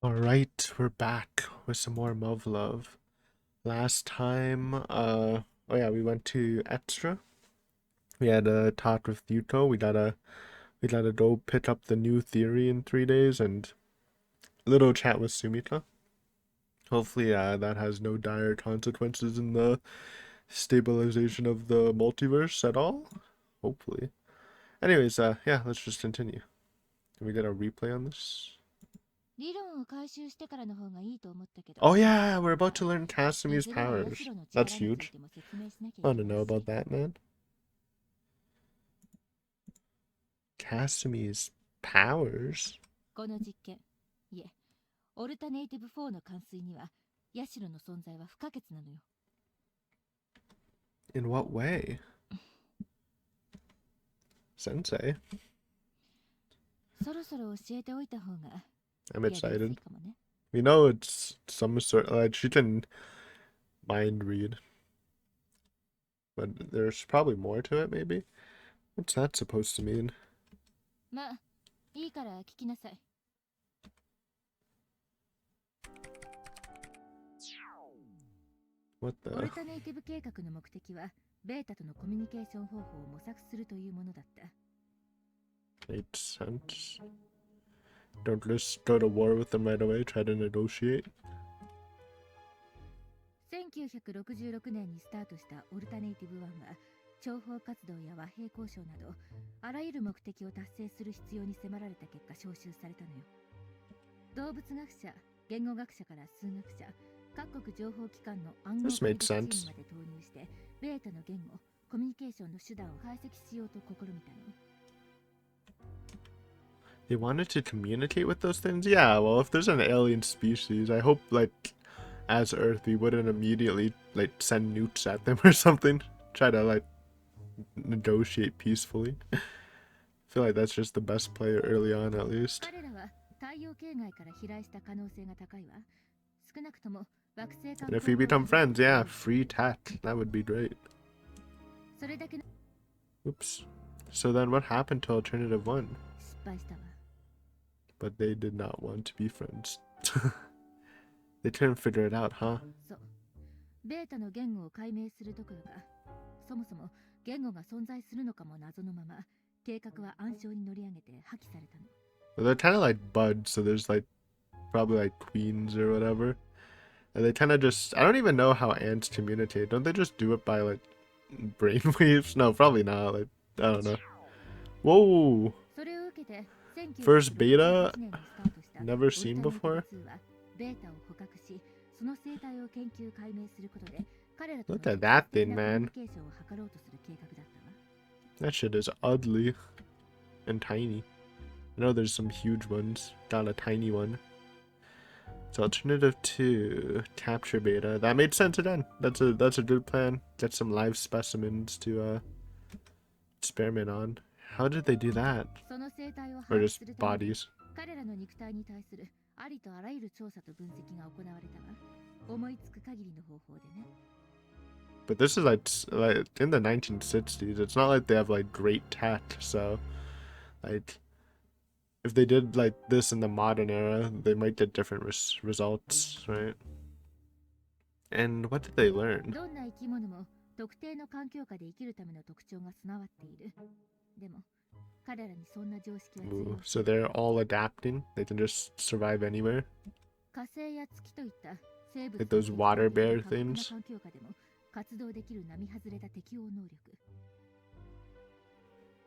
Alright, we're back with some more Muv Love. Last time, oh yeah, we went to Extra. We had a talk with Yuto. We gotta go pick up the new theory in 3 days and little chat with Sumita. Hopefully, that has no dire consequences in the stabilization of the multiverse at all. Hopefully. Anyways, yeah, let's just continue. Can we get a replay on this? Oh yeah, we're about to learn Kasumi's powers. That's huge. I want to know about that, man. Kasumi's powers? この実験、いえ、オルタネイティブ4の関数には、ヤシロの存在は不可欠なのよ。In what way? Sensei? そろそろ教えておいた方が I'm やりやすい excited. かもね。We know it's some sort, like, she can mind read. But there's probably more to it, maybe? What's that supposed to mean? まあ、いいから聞きなさい。What オル the? タネイティブ計画の目的は、ベータとのコミュニケーション方法を模索するというものだった。Made sense. Don't just go to war with them right away, try to negotiate. 1966年にスタートしたオルタネイティブ1は、諜報活動や和平交渉など、あらゆる目的を達成する必要に迫られた結果招集されたのよ。動物学者、言語学者から数学者、各国情報機関の暗号解読チームまで投入して、ベータの言語、コミュニケーションの手段を排斥しようと試みたの。They wanted to communicate with those things? Yeah, well, if there's an alien species, I hope, like, as Earth, we wouldn't immediately, like, send nukes at them or something. Try to, like, negotiate peacefully. I feel like that's just the best play early on, at least. 彼らは太陽系外から飛来した可能性が高いわ。少なくとも惑星間 And if we become friends, yeah, free tech. That would be great. それだけの Oops. So then what happened to Alternative 1? 失敗したわ。But they did not want to be friends. They couldn't figure it out, huh? そう。ベータの言語を解明するどころか、そもそも言語が存在するのかも謎のまま、計画は暗礁に乗り上げて破棄されたの。Well, they're kind of like buds, so there's like probably like queens or whatever. And they kind of just, I don't even know how ants communicate. Don't they just do it by like brainwaves? No, probably not. Like, I don't know. Whoa! それを受けて、First beta? 1968年にスタートした Never seen before? オルタネイティブ2はベータを捕獲し、その生態を研究解明することで、彼らとの Look at that thing, 直接的なコミュ man. ニケーションを図ろうとする計画だったわ。That shit is ugly and tiny. I know there's some huge ones. Got a tiny one. So alternative 2, capture beta. That made sense again. That's a good plan. Get some live specimens to experiment on. How did they do that? その生態を Or 把握 just するために bodies? 彼らの肉体に対するありとあらゆる調査と分析が行われたわ。思いつく限りの方法でね。But this is like in the 1960s. It's not like they have like great tech. So like if they did like this in the modern era, they might get different results, right? And what did they learn? どんな生き物も特定の環境下で生きるための特徴が備わっている。でも彼らにそんな常識は通用 Ooh, し so they're all adapting. They can just survive anywhere. 火星や月といった生物 Like those water bear things. 環境下でも活動できる並外れた適応能力。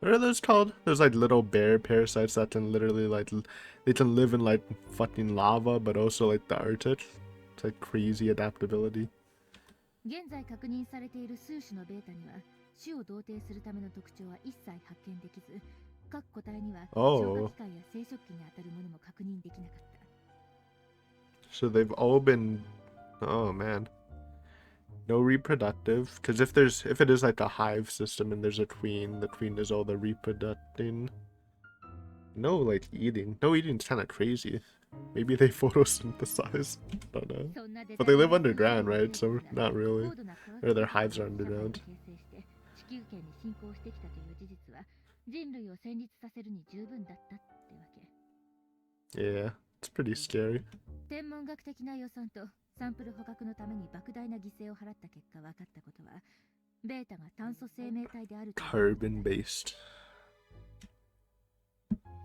What are those called? Those like little bear parasites that can literally like they can live in like fucking lava, but also like the Arctic. It's like crazy adaptability. 現在確認されている数種のベータには種を同定するための特徴は一切発見できず、各個体には消化器官や生殖器にあたるものも確認できなかった。 So they've all been, oh man, no reproductive. Because if it is like a hive system and there's a queen, the queen does all the reproducing. No like eating. No eating's kind of crazy. Maybe they photosynthesize. I don't know. But they live underground, right? So not really. Or their hives are underground. 地球圏に侵攻してきたという事実は人類を戦慄させるに十分だったってわけ。 Yeah, it's pretty scary. 天文学的な予算とサンプル捕獲のために莫大な犠牲を払った結果分かったことは、ベータが炭素生命体であるということだ。 Carbon based.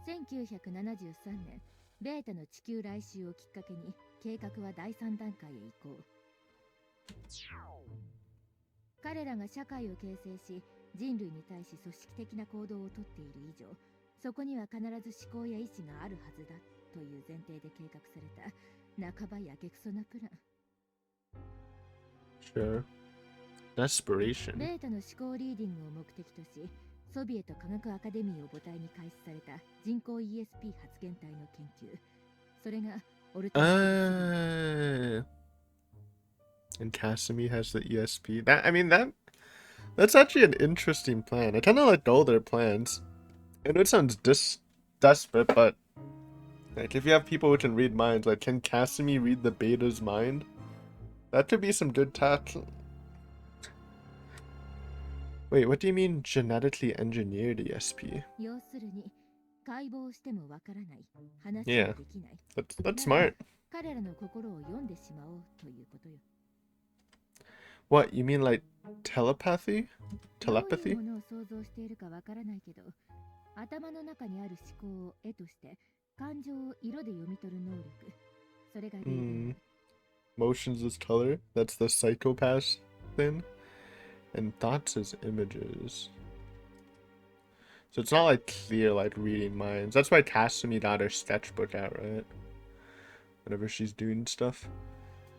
1973年、ベータの地球来襲をきっかけに計画は第3段階へ移行。彼らが社会を形成し、人類に対し組織的な行動をとっている以上、そこには必ず思考や意志があるはずだという前提で計画された半ばやけくそなプラン。 Sure. Desperation. ベータの思考リーディングを目的とし、ソビエト科学アカデミーを母体に開始された人工 ESP 発現体の研究。それがオルタナティブ。And Kasumi has the ESP. That's actually an interesting plan. I kind of like all their plans. I know it sounds desperate, but like if you have people who can read minds, like can Kasumi read the beta's mind? That could be some good tech. Wait, what do you mean genetically engineered ESP? 要するに解剖してもわからない、話も Yeah, できない。 that's smart. 彼らの心を読んでしまおうということよ。 What, you mean like telepathy? どういう Telepathy? ものを想像しているかわからないけど、頭の中にある思考を絵として感情を色で読み取る能力、それがリーディング。 Motions as color? That's the psychopath thing? And thoughts as images. So it's not like clear, like reading minds. That's why Kasumi got her sketchbook out, right? Whenever she's doing stuff.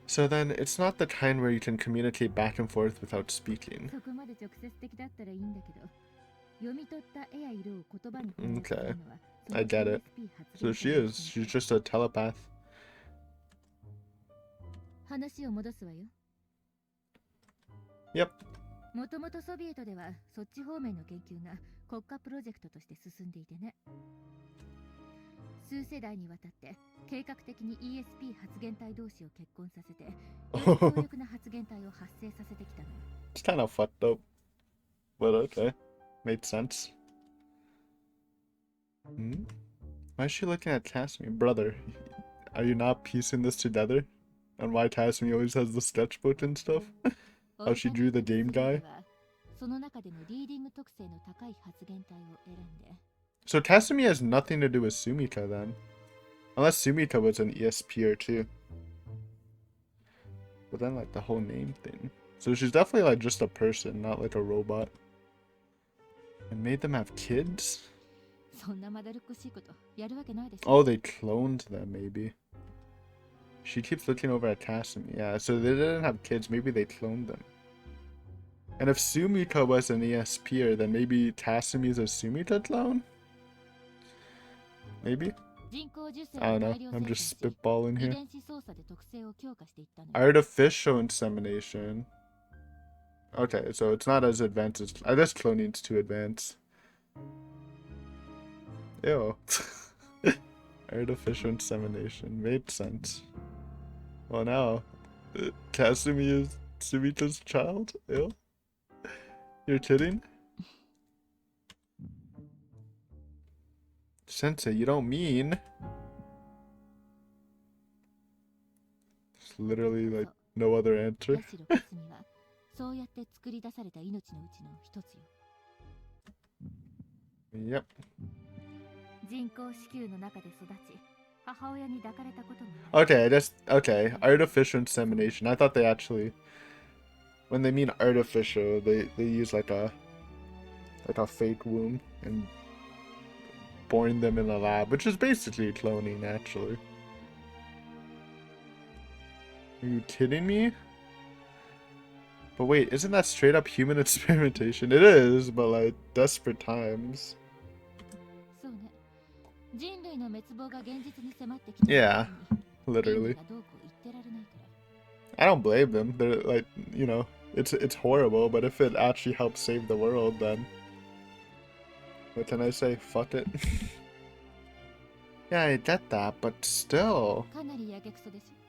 So then it's not the kind where you can communicate back and forth without speaking. そこまで直接的だったらいいんだけど、読み取った絵や色を言葉に翻訳するのは、その I get it. ESP 発 So 現 she 体の is. She's just a telepath. 話を戻すわよ。 Yep. もともとソビエトではそっち方面の研究が国家プロジェクトとして進んでいてね。数世代にわたって計画的に ESP 発現体同士を結婚させて、より強力な発現体を発生させてきたのよ。 It's kind of fucked up. But okay. Made sense. Hmm? Why is she looking at Kasumi? Brother, are you not piecing this together? On why Kasumi always has the sketchbook and stuff? How she drew the game guy? その中でのリーディング特性の高い発現体を選んで。 So Kasumi has nothing to do with Sumika then. Unless Sumika was an ESPer too. But then like the whole name thing. So she's definitely like just a person, not like a robot. And made them have kids? そんなまだるっこしいことやるわけないでしょ。 Oh, they cloned them maybe. She keeps looking over at Kasumi. Yeah, so they didn't have kids. Maybe they cloned them. And if Sumika was an ESPer, then maybe Kasumi's a Sumika clone? Maybe? 人工授精 I を don't know. 大量 I'm 生産 just し、 spitballing 遺 here. 伝子操作で特性を強化していったのよ。 Artificial insemination. Okay, so it's not as advanced as... I guess cloning's too advanced. Ew. Artificial insemination. Made sense. Well, now... Kasumi is Sumika's child? Ew. You're kidding? Sensei, you don't mean... There's literally, like, no other answer. ヤシロカスミはそうやって作り出された命のうちの一つよ。 Yep. 人工子宮の中で育ち、母親に抱かれたこともない。 Okay, okay. Artificial insemination. I thought they actually, when they mean artificial, they use like a fake womb and born them in a lab, which is basically cloning, actually. Are you kidding me? But wait, isn't that straight up human experimentation? It is, but like desperate times. そうね。人類の滅亡が現実に迫ってきた。 Yeah, 人 literally. 類がどうこう言ってられないから。 I don't blame them. They're like, you know, it's horrible, but if it actually helps save the world, then what can I say? Fuck it. Yeah, I get that, but still. かなりやけくそでしょ。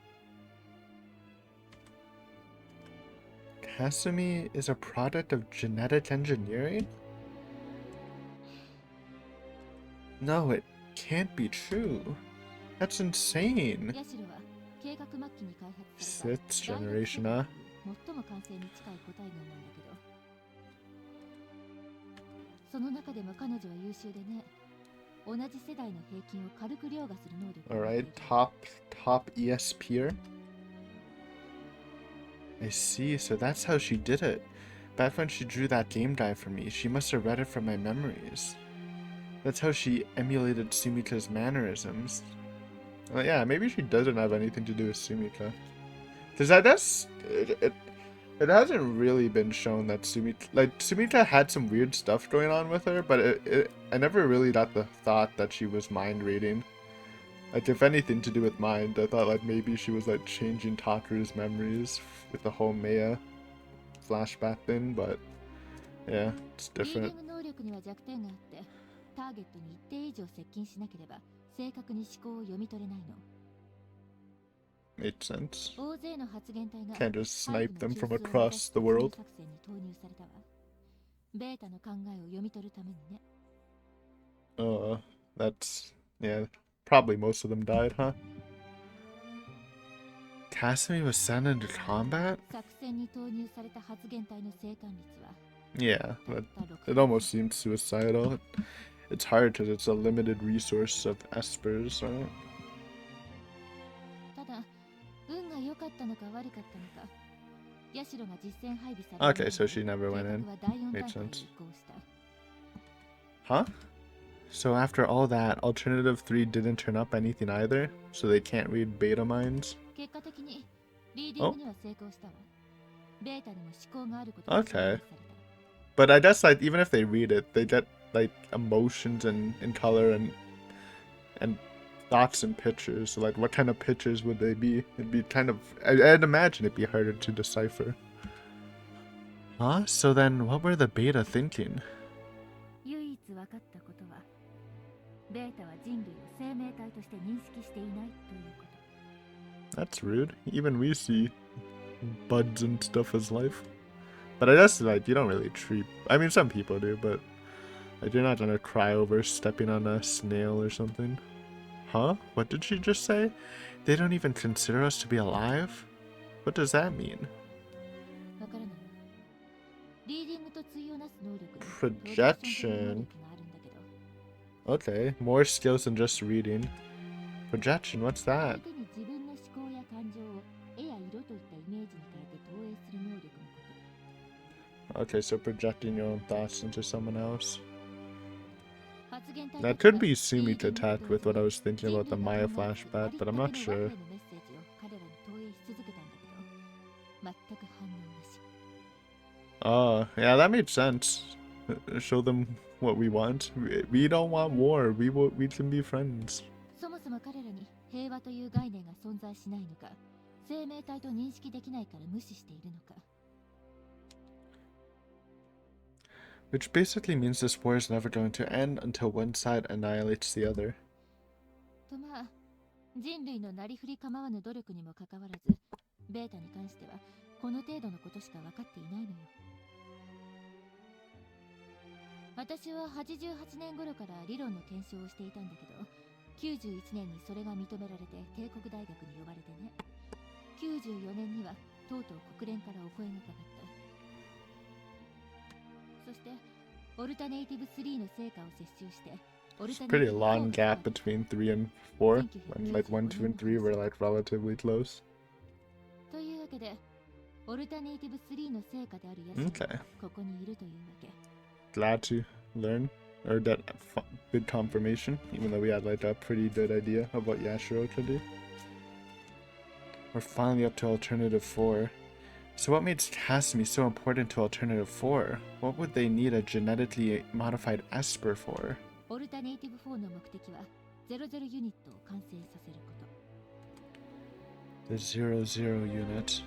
Kasumi is a product of genetic engineering? No, it can't be true. That's insane. ヤシロは計画末期に開発された Sixth generation, huh? 最も完成に近い個体群なんだけど、その中でも彼女は優秀でね、同じ世代の平均を軽く凌駕する能力を持っている。 Alright, top ESPer. I see, so that's how she did it. Back when she drew that game dive for me, she must have read it from my memories. That's how she emulated Sumita's mannerisms. Well, yeah, maybe she doesn't have anything to do with Sumita. Because it hasn't really been shown that Sumita had some weird stuff going on with her, but I never really got the thought that she was mind reading. Like, if anything to do with mind, I thought like maybe she was like changing Takaru's memories with the whole Maya flashback thing, but yeah, it's リーディ different. ング能力には弱点があって、ターゲットに一定以上接近しなければ正確に思考を読み取れないの。 Made sense. 大勢の発言体が Can't just snipe them from 背後の across the world. 作戦に投入されたわ。ベータの考えを読み取るためにね。That's, yeah, probably most of them died, huh? Kasumi was sent into combat? 作戦に投入された発言体の生還率は Yeah, た that, った it 6%。 almost seems suicidal. It's hard because it's a limited resource of espers, right? ただ、運が良かったのか悪かったのか、ヤシロが実戦配備された Okay, so she never went 計 in. 画は第4 Makes 段階に sense. 移行した。 Huh? So after all that, Alternative 3 didn't turn up anything either? So they can't read beta minds? 結果的にリーディングには成功したわ。ベータにも思考があることが証明された。 But I guess like even if they read it, they get like emotions and color and thoughts and pictures. So like what kind of pictures would they be? It'd be kind of I'd imagine it'd be harder to decipher. Huh? So then what were the beta thinking? 唯一分かったことは、ベータは人類を生命体として認識していないということ。 That's rude. Even we see buds and stuff as life. But I guess like you don't really treat, I mean some people do, but like you're not gonna cry over stepping on a snail or something. Huh? What did she just say? They don't even consider us to be alive? What does that mean? わからないわ。リーディングと対をなす能力に Projection. プロジェクションという能力があるんだけど、 Okay, more skills than just reading. Projection, what's 相 that? 手に自分の思考や感情を絵や色といったイメージに変えて投影する能力のこと。 Okay, so projecting your own thoughts into someone else. 発言体 That たちは could be Sumi's リーディング attack に with 投 what I 影 was thinking 人 about the 類が Maya 考えつつ flashback, あり but った I'm け not の和 sure. 平のメッセージを彼らに投影し続けたんだけど、全く反応なし。 Oh, yeah, that made sense. Show them what we want. We don't want war. We can be friends. そもそも彼らに平和という概念が存在しないのか、生命体と認識できないから無視しているのか。 Which basically means this war is never going to end until one side annihilates the other. とまあ、人類のなりふり構わぬ努力にもかかわらず、ベータに関してはこの程度のことしか分かっていないのよ。私は88年頃から理論の検証をしていたんだけど、91年にそれが認められて帝国大学に呼ばれてね。94年にはとうとう国連からお声がかかった。そしてオルタネイティブ3の成果を接収して、 It's a pretty long gap between 3 and 4. When like 1, 2, and 3 were like relatively close. というわけで、オルタネイティブ3の成果であるヤシロ Okay. がここにいるというわけ。 Glad to learn or get good confirmation, even though we had like a pretty good idea of what Yashiro could do. We're finally up to Alternative 4. So what makes Kasumi so important to Alternative 4? What would they need a genetically modified Esper for? オルタネイティブ4の目的は00ユニットを完成させること。 The 00 unit.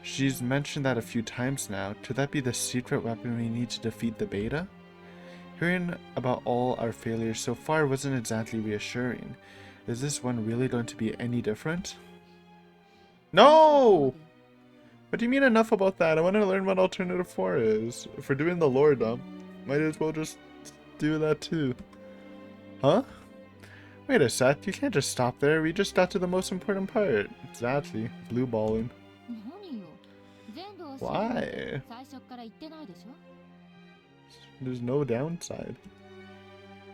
She's mentioned that a few times now. Could that be the secret weapon we need to defeat the beta? Hearing about all our failures so far wasn't exactly reassuring. Is this one really going to be any different? No! What do you mean enough about that? I want to learn what Alternative 4 is. If we're doing the lore dump, might as well just do that too. Huh? Wait a sec, you can't just stop there. We just got to the most important part. Exactly. Blue balling. 何よ。全部教えるなんて Why? 最初っから言ってないでしょ。There's no downside.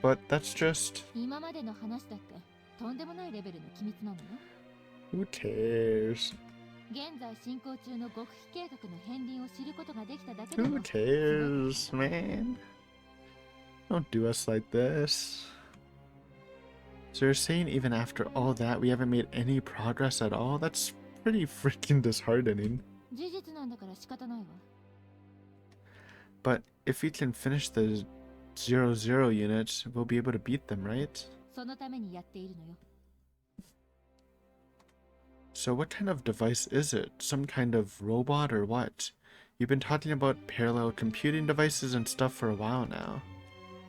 But that's just... 今までの話だってとんでもないレベルの機密なのよ。Who cares? 現在進行中の極秘計画の片鱗を知ることができただけで Who も cares, man? Don't do us like this. So you're saying even after all that, we haven't made any progress at all? That's pretty freaking disheartening. 事実なんだから仕方ないわ。 But if we can finish the 0-0 units, we'll be able to beat them, right? そのためにやっているのよ。 So what kind of device is it? Some kind of robot or what? You've been talking about parallel computing devices and stuff for a while now.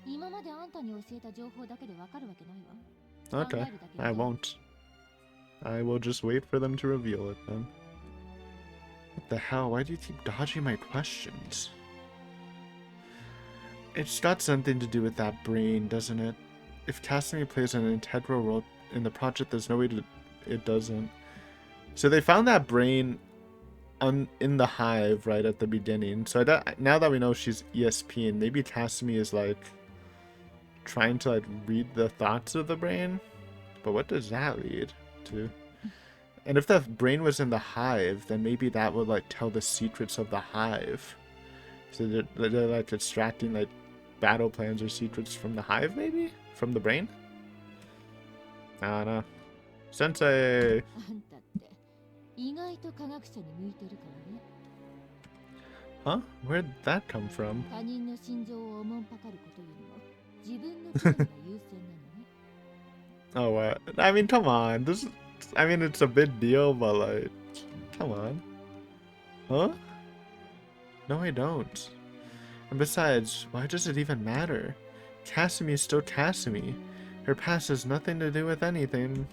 今まであんたに教えた情報だけでわかるわけないわ。 Okay, I won't. I will just wait for them to reveal it then. What the hell? Why do you keep dodging my questions? It's got something to do with that brain, doesn't it? If Kasumi plays an integral role in the project, there's no way it doesn't. So they found that brain in the hive right at the beginning. So now that we know she's ESP, and maybe Kasumi is like trying to like read the thoughts of the brain, but what does that lead to? And if the brain was in the hive, then maybe that would like tell the secrets of the hive. So they're like extracting like battle plans or secrets from the hive, maybe from the brain. I don't know. Sensei. あんたって意外と科学者に向いてるからね。 Huh? Where'd that come from? 他人の心情をおもんぱかることよりも自分の気分が優先なのね。 Oh, what? I mean, come on. I mean, it's a big deal, but like, come on. Huh? No, I don't. And besides, why does it even matter? Kasumi is still Kasumi. Her past has nothing to do with anything.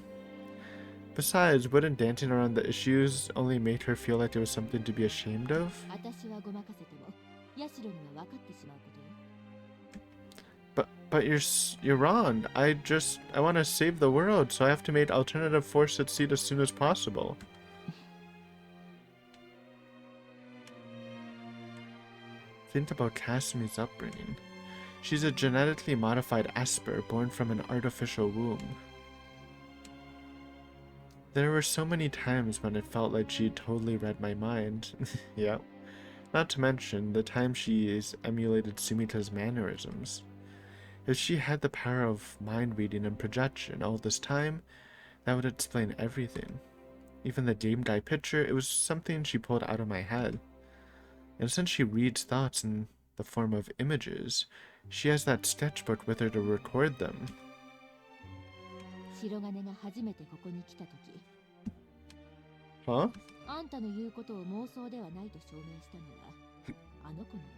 Besides, wouldn't dancing around the issues only make her feel like it was something to be ashamed of? 私はごまかせてもヤシロには分かってしまうことよ。 But you're wrong. I want to save the world, so I have to make alternative force succeed as soon as possible. Think about Kasumi's upbringing. She's a genetically modified Esper born from an artificial womb. There were so many times when it felt like she totally read my mind. Yeah. Not to mention the time she's emulated Sumita's mannerisms. If she had the power of mind reading and projection all this time, that would explain everything. Even the game guy picture, it was something she pulled out of my head. And since she reads thoughts in the form of images, she has that sketchbook with her to record them. 白金が初めてここに来た時、 Huh? あんたの言うことを妄想ではないと証明したのはあの子なのよ。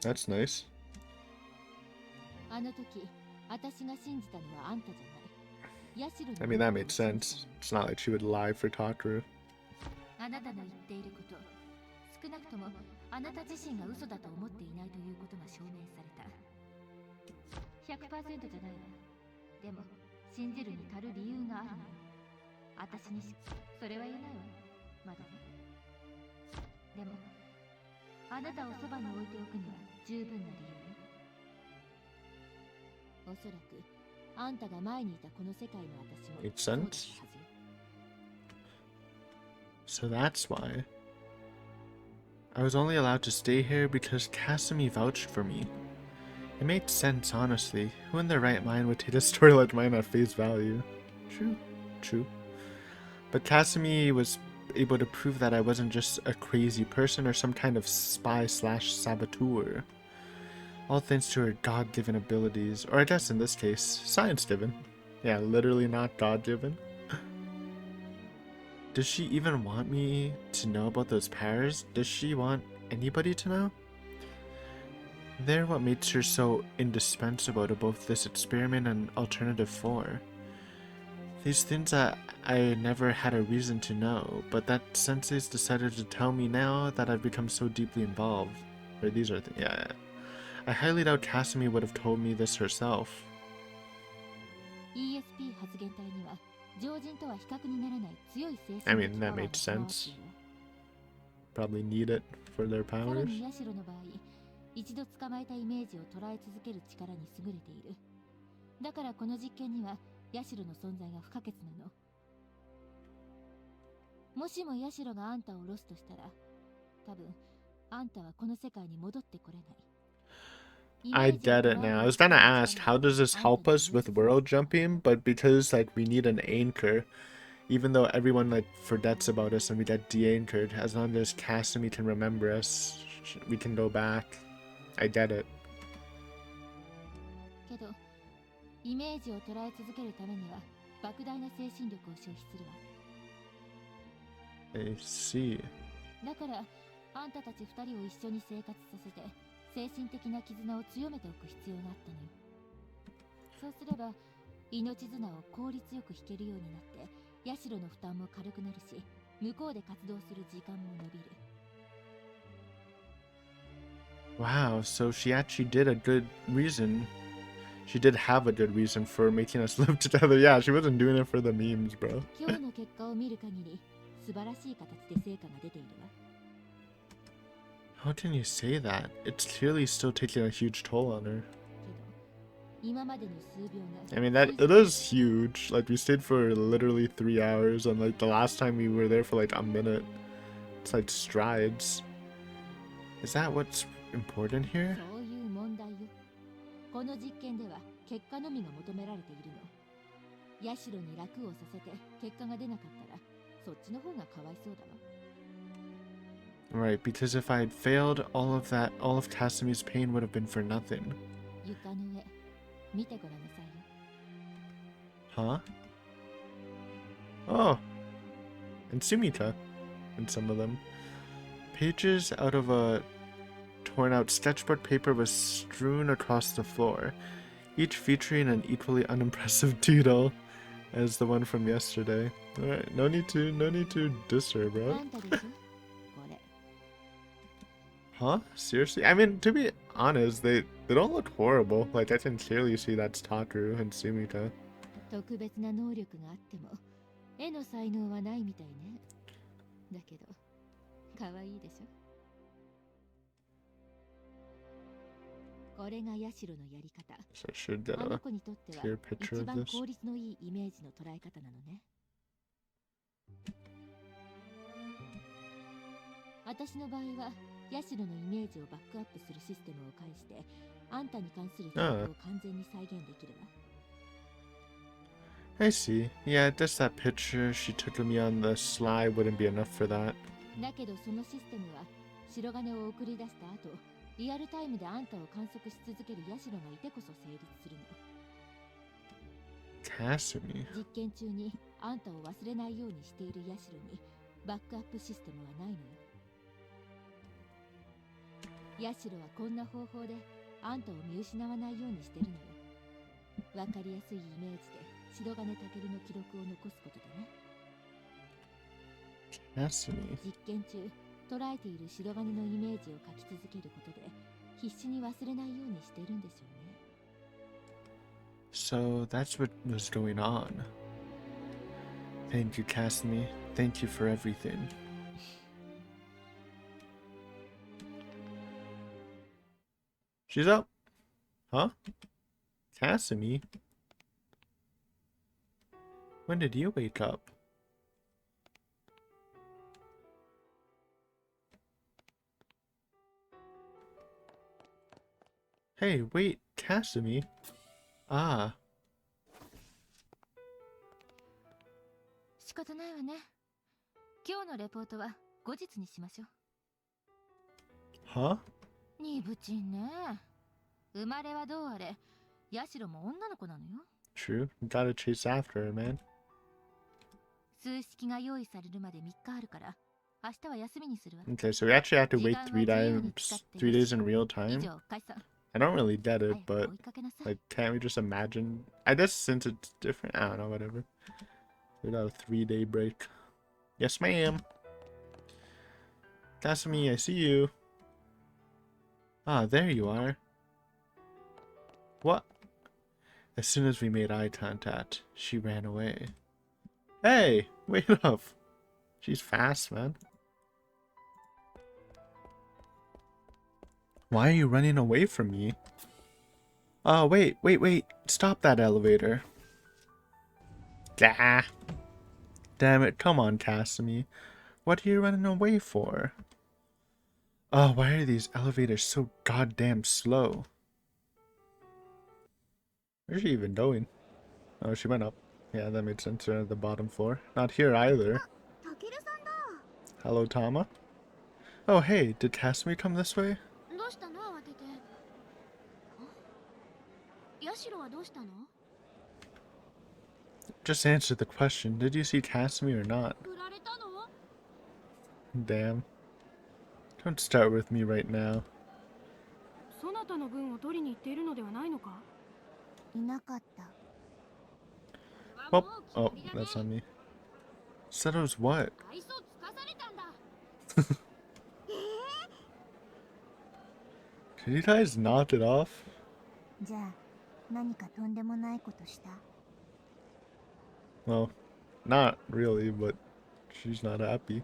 That's nice. あの時、私が信じたのはあんたじゃない。ヤシロに I mean, that made sense. It's not like she would lie for Takaru. あなたの言っていること、少なくともあなた自身が嘘だと思っていないということが証明された。100% じゃないわ。でも、信じるに足る理由があるのよ。私にそれは言えないわ。まだね。でも、あなたをそばに置いておくには十分な理由よ。おそらく、あんたが前にいたこの世界の私も Makes そうだ sense. ったはずよ。 So that's why. I was only allowed to stay here because Kasumi vouched for me. It made sense, honestly. Who in their right mind would take a story like mine at face value? True. But Kasumi was able to prove that I wasn't just a crazy person or some kind of spy/saboteur. All thanks to her God-given abilities, or I guess in this case, science-given. Yeah, literally not God-given. Does she even want me to know about those powers? Does she want anybody to know? They're what makes her so indispensable to both this experiment and Alternative 4. These things that I never had a reason to know, but that Sensei's decided to tell me now that I've become so deeply involved. Or these are things, yeah. I highly doubt Kasumi would have told me this herself. ESP 発現体には常人とは比較にならない強い精 I 神 mean, 的パ that ワーが made 備わってい sense. るわ。 Probably need it for their さら powers. にヤシロの場合、一度捕まえたイメージを捉え続ける力に優れている。だからこの実験にはヤシロの存在が不可欠なの。もしもヤシロがあんたをロストしたら、多分あんたはこの世界に戻ってこれない。 I get it now. I was gonna ask, how does this help us with world jumping? But because like we need an anchor, even though everyone like forgets about us and we get de-anchored, as long as Kasumi can remember us, we can go back. I get it. けどイメージを捉え続けるためには莫大な精神力を消費するわ。 I see. だからあんたたち二人を一緒に生活させて精神的な絆を強めておく必要があったのよ。そうすれば命綱を効率よく引けるようになってヤシロの負担も軽くなるし、向こうで活動する時間も伸びる。 Wow, so she actually did a good reason. She did have a good reason for making us live together. Yeah, she wasn't doing it for the memes, bro. 今日の結果を見る限り素晴らしい形で成果が出ているわ。 How can you say that? It's clearly still taking a huge toll on her. けど今までの数秒が I mean, that it is huge. Like, we stayed for literally 3 hours, and like the last time we were there for like a minute. It's like strides. Is that what's important here? そういう問題よ。この実験では結果のみが求められているの。ヤシロに楽をさせて結果が出なかったらそっちの方がかわいそうだわ。 Right, because if I had failed, all of Kasumi's pain would have been for nothing. 床の上見てごらんなさいよ。 Huh? Oh. And Sumika. And some of them. Pages out of a torn out sketchbook paper was strewn across the floor, each featuring an equally unimpressive doodle as the one from yesterday. Alright, no need to diss her, あ bro. んたでしょこれ。 Huh? Seriously? I mean, to be honest, they don't look horrible. Like, I can clearly see that's Takeru and Sumika. 特別な能力があっても絵の才能はないみたいね。だけど可愛いでしょ。これがヤシロのやり方。 So I should get あの a 子にとっては clear picture 一 of 番 this. 効率のいいイメージの捉え方なのね。私の場合はヤシロのイメージをバックアップするシステムを介してあんたに関する記憶を完全に再現できるわ。 I see. Yeah, just that picture she took of me on the sly wouldn't be enough for that. だけどそのシステムは白金を送り出した後リアルタイムであんたを観測し続けるヤシロがいてこそ成立するの。 Kasumi. 実験中にあんたを忘れないようにしているヤシロにバックアップシステムはないのよ。ヤシロはこんな方法であんたを見失わないようにしてるのよ。わかりやすいイメージで白金タケルの記録を残すことでね。 Kasumi. 実験中捉えている白金のイメージを書き続けることで必死に忘れないようにしているんでしょうね。 So that's what was going on. Thank you, Kasumi. Thank you for everything. She's up. Huh? Kasumi? When did you wake up? Hey, wait, Kasumi? Ah. 仕方ないわね。今日のレポートは後日にしましょう。 Huh? にぶちんね。生まれはどうあれヤシロも女の子なのよ。 True. Gotta chase after her, man. 数式が用意されるまで3日あるから明日は休みにするわ。 Okay, so we actually have to wait 3 days in real 以 time. 上解散。 I don't really get 早 it, く but 追いかけなさい。 like, can't we just imagine? I guess since it's different, I don't know, whatever. We got a 3-day break. Yes, ma'am. Kasumi, I see you. Ah, there you are. What? As soon as we made eye contact, she ran away. Hey, wait up. She's fast, man. Why are you running away from me? Oh, wait. Stop that elevator. Gah. Damn it, come on, Kasumi. What are you running away for? Oh, why are these elevators so goddamn slow? Where's she even going? Oh, she went up. Yeah, that made sense. They're at the bottom floor. Not here either. Hello, Tama. Oh, hey, did Kasumi come this way? Just answer the question. Did you see Kasumi or not? Damn. Don't start with me right now. Oh, oh, that's on me. Said it was what? Did you guys knock it off? Well, not really, but she's not happy.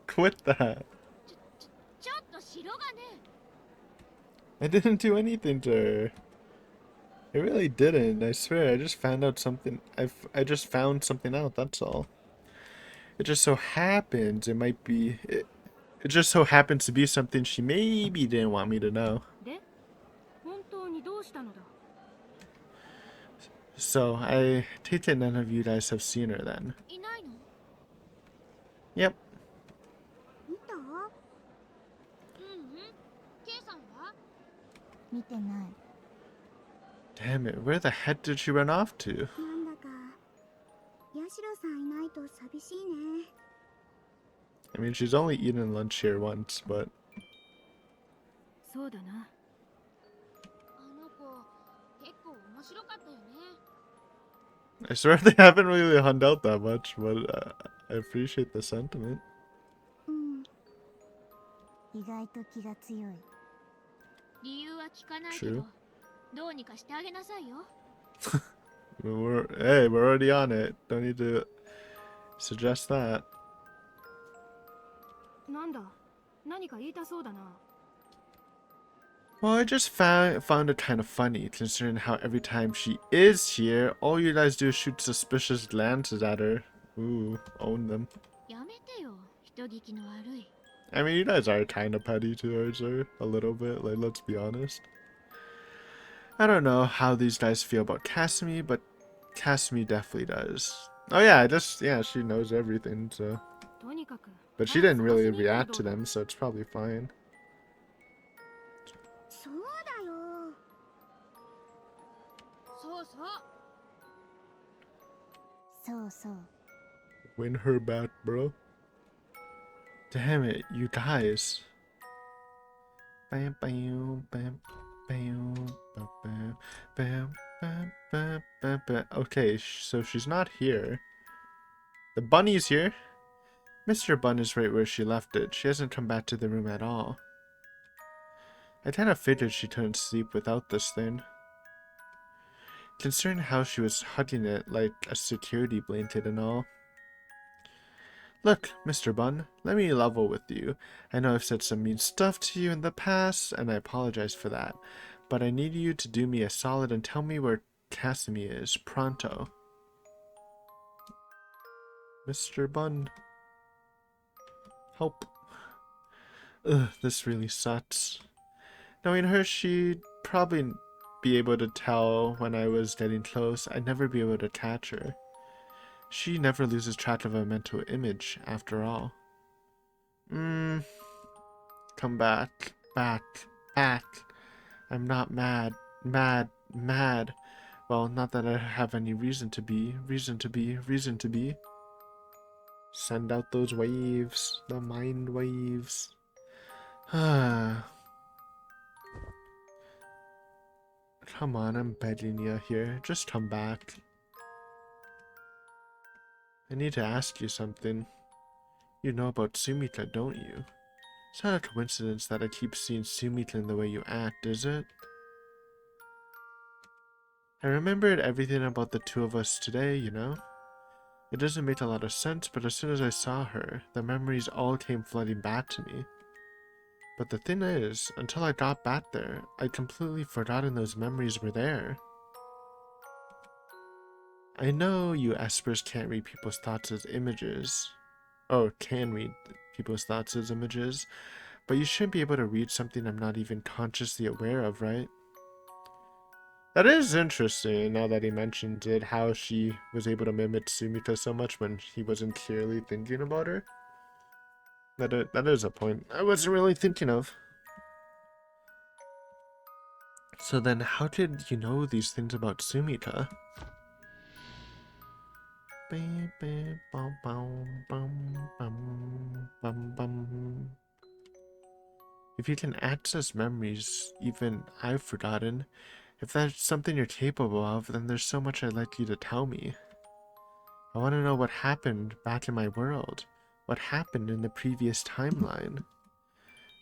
Quit that. I didn't do anything to her. I really didn't. I swear. I just found out something. I just found something out. That's all. It just so happens it might be. It just so happens to be something she maybe didn't want me to know. So I take it none of you guys have seen her then. Yep. Damn it, where the heck did she run off to? I mean, she's only eaten lunch here once, but... I swear they haven't really hung out that much, but I appreciate the sentiment. True. Hey, we're already on it. Don't need to suggest that. Well, I just found it kind of funny, considering how every time she is here, all you guys do is shoot suspicious glances at her. Ooh, own them. I mean, you guys are kind of petty towards her, a little bit, like, let's be honest. I don't know how these guys feel about Kasumi, but Kasumi definitely does. Oh yeah, yeah, she knows everything, so... But she didn't really react to them, so it's probably fine. Win her back, bro. Damn it, you guys. Bam, bam, bam, bam, bam, bam, bam, bam, bam, bam, bam. Okay, so she's not here. The bunny's here. Mr. Bun is right where she left it. She hasn't come back to the room at all. I kind of figured she couldn't sleep without this thing. Considering how she was hugging it like a security blanket and all. Look, Mr. Bun, let me level with you. I know I've said some mean stuff to you in the past, and I apologize for that. But I need you to do me a solid and tell me where Kasumi is, pronto. Mr. Bun. Help. Ugh, this really sucks. Knowing her, she'd probably be able to tell when I was getting close. I'd never be able to catch her. She never loses track of her mental image, after all. Come back. Back. I'm not mad. Mad. Well, not that I have any reason to be. Reason to be. Send out those waves. The mind waves. Come on, I'm begging you here. Just come back. I need to ask you something. You know about Sumita, don't you? It's not a coincidence that I keep seeing Sumita in the way you act, is it? I remembered everything about the two of us today, you know? It doesn't make a lot of sense, but as soon as I saw her, the memories all came flooding back to me. But the thing is, until I got back there, I'd completely forgotten those memories were there. I know you espers can't read people's thoughts as images. Oh, can read people's thoughts as images, but you shouldn't be able to read something I'm not even consciously aware of, right? That is interesting, now that he mentioned it, how she was able to mimic Sumika so much when he wasn't clearly thinking about her. That is a point I wasn't really thinking of. So then, how did you know these things about Sumika? If you can access memories even I've forgotten, if that's something you're capable of, then there's so much I'd like you to tell me. I want to know what happened back in my world. What happened in the previous timeline.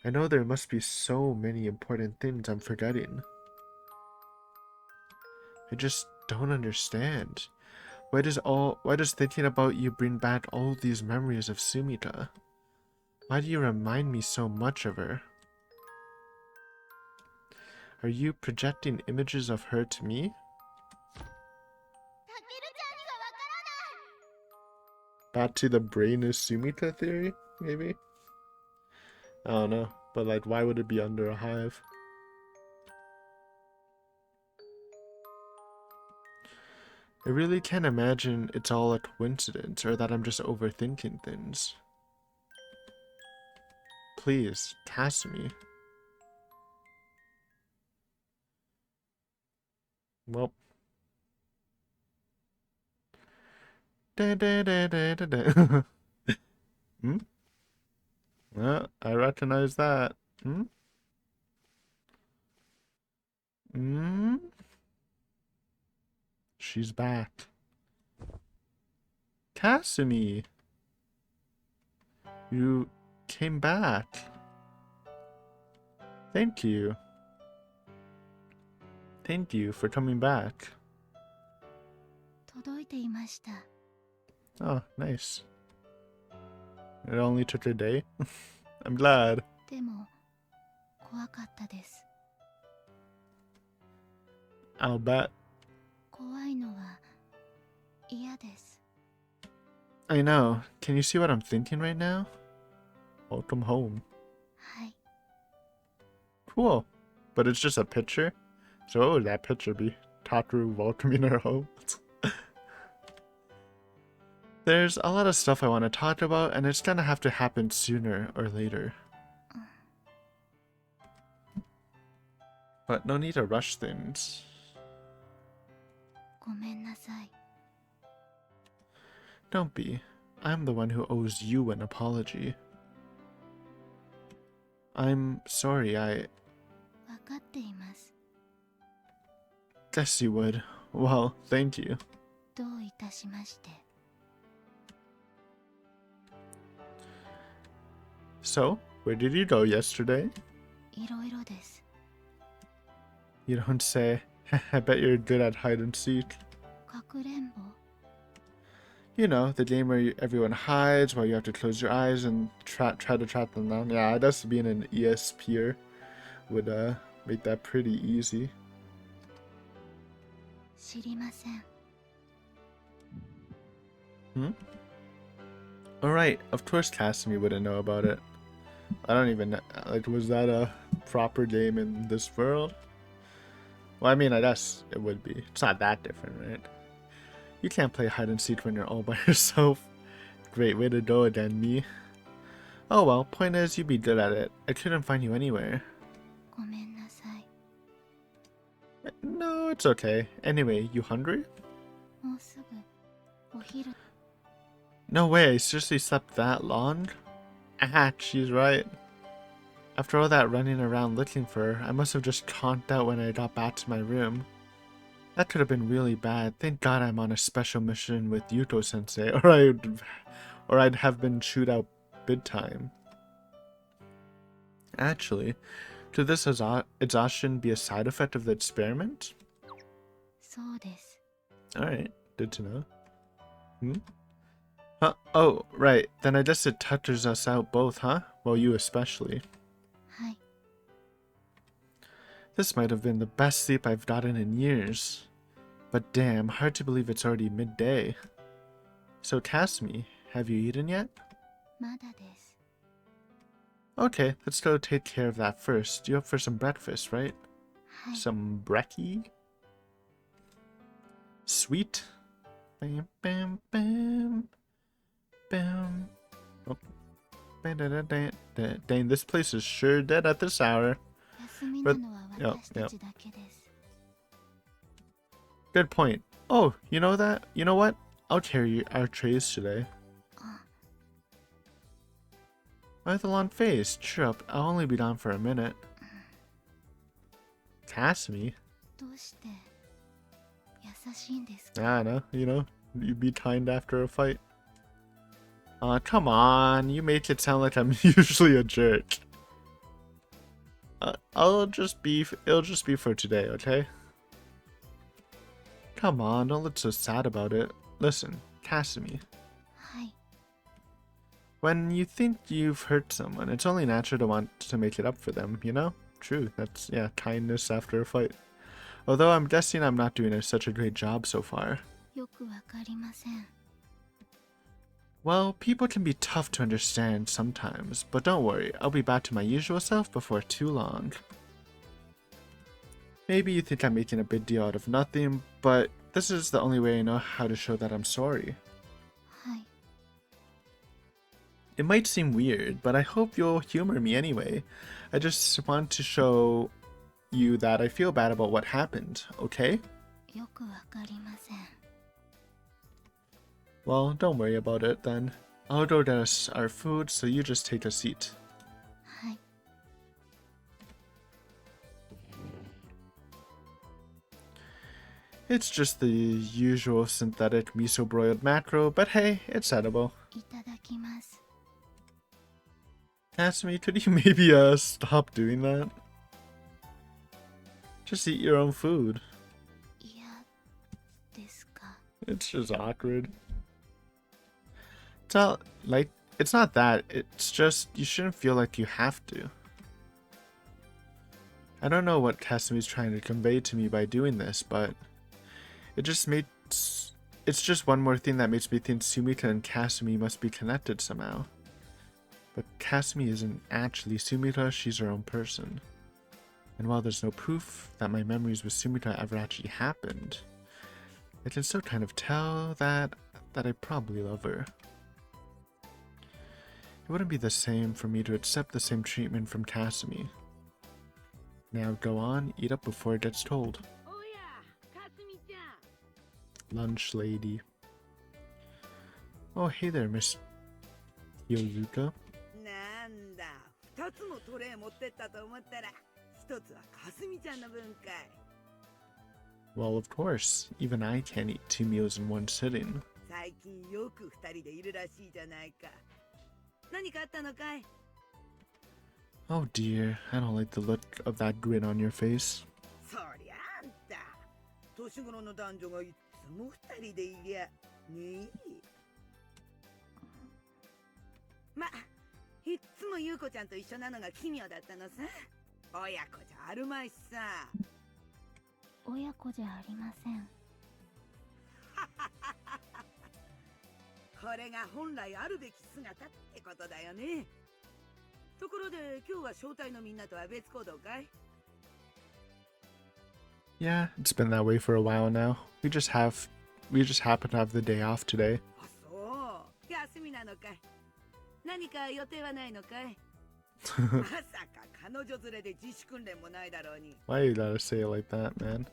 I know there must be so many important things I'm forgetting. I just don't understand. Why does thinking about you bring back all these memories of Sumika? Why do you remind me so much of her? Are you projecting images of her to me? Back to the brain is Sumika theory, maybe? I don't know, but like, why would it be under a hive? I really can't imagine it's all a coincidence or that I'm just overthinking things. Please, Kasumi. Well. Da, da, da, da, da, da. Hmm? Well, I recognize that. Hmm? Hmm? She's back. Kasumi! You came back. Thank you. Thank you for coming back. 届いていました。 Oh, nice. It only took a day. I'm glad. でも怖かったです。 I'll bet. 怖いのは嫌です。 I know. Can you see what I'm thinking right now? Welcome home. はい。 Cool. But it's just a picture? So what would that picture be? Tataru welcoming her home? There's a lot of stuff I want to talk about, and it's gonna have to happen sooner or later. But no need to rush things. ごめんなさい。 Don't be. I'm the one who owes you an apology. I'm sorry, 分かっています。 guess you would. Well, thank you. どういたしまして。 So, where did you go yesterday? いろいろです。 You don't say. I bet you're good at hide and seek. かくれんぼ。 You know, the game where everyone hides while you have to close your eyes and try to track them down. Yeah, I guess being an ESPer would make that pretty easy. 知りません。 Alright, of course Kasumi wouldn't know about it. I don't even know, like, was that a proper game in this world? Well, I mean, I guess it would be. It's not that different, right? You can't play hide and seek when you're all by yourself. Great way to go again, me. Oh well, point is, you'd be good at it. I couldn't find you anywhere. ごめんなさい。 No, it's okay. Anyway, you hungry? もうすぐお昼。 No way, I seriously slept that long? Ah, she's right. After all that running around looking for her, I must have just conked out when I got back to my room. That could have been really bad. Thank God I'm on a special mission with Yuto Sensei, or I'd have been chewed out big time. Actually, could this exhaustion be a side effect of the experiment? そうです。 Alright, good to know. Hmm? Huh? Oh, right. Then I guess it touches us out both, huh? Well, you especially. はい。 This might have been the best sleep I've gotten in years. But damn, hard to believe it's already midday. So Kasumi, have you eaten yet? まだです。 Okay, let's go take care of that first. You up for some breakfast, right? はい。 Some brekkie? Sweet? Bam, bam, bam. Bam. Oh. Dang, this place is sure dead at this hour. 休み But, なのは yep, 私た yep. ちだけです。 Good point. Oh, you know that? You know what? I'll carry our trays today. あ、 Why the long face? Cheer up, I'll only be down for a minute. Kasumi? どうして優しいんですか？ I don't know, you'd be kind after a fight. Come on, you make it sound like I'm usually a jerk. It'll just be for today, okay? Come on, don't look so sad about it. Listen, Kasumi. はい。 When you think you've hurt someone, it's only natural to want to make it up for them, you know? True, that's, yeah, kindness after a fight. Although I'm guessing I'm not doing such a great job so far. よくわかりません。 Well, people can be tough to understand sometimes, but don't worry, I'll be back to my usual self before too long. Maybe you think I'm making a big deal out of nothing, but this is the only way I know how to show that I'm sorry. はい。 It might seem weird, but I hope you'll humor me anyway. I just want to show you that I feel bad about what happened, okay? よくわかりません。 Well, don't worry about it then. I'll go get us our food, so you just take a seat. はい。 It's just the usual synthetic miso broiled mackerel, but hey, it's edible. いただきます。 Kasumi, could you maybe stop doing that? Just eat your own food. いやですか。 It's just awkward. It's not like it's not that. It's just you shouldn't feel like you have to. I don't know what Kasumi's trying to convey to me by doing this, but it's just one more thing that makes me think Sumika and Kasumi must be connected somehow. But Kasumi isn't actually Sumika, she's her own person. And while there's no proof that my memories with Sumika ever actually happened, I can still kind of tell that I probably love her. It wouldn't be the same for me to accept the same treatment from Kasumi. Now go on, eat up before it gets told. Lunch lady. Oh, hey there, Miss Yozuka. なんだ、2つもトレイ持ってったと思ったら、1つはかすみちゃんの分かい。 Well, of course. Even I can't eat 2 meals in one sitting. 最近よく2人でいるらしいじゃないか。何かあったのかい？ Oh dear, I don't like the look of that grin on your face. そりゃあんた、年頃の男女がいつも2人でいりゃ、ねえ。ま、いっつも優子ちゃんと一緒なのが奇妙だったのさ。親子じゃあるまいしさ。親子じゃありません。 これが本来あるべき姿ってことだよね。ところで今日は招待のみんなとは別行動かい？ Yeah, it's been that way for a while now. We just happen to have the day off today. あ、そう。休みなのかい？何か予定はないのかい？まさか彼女連れで自主訓練もないだろうに。 Why you gotta say it like that, man?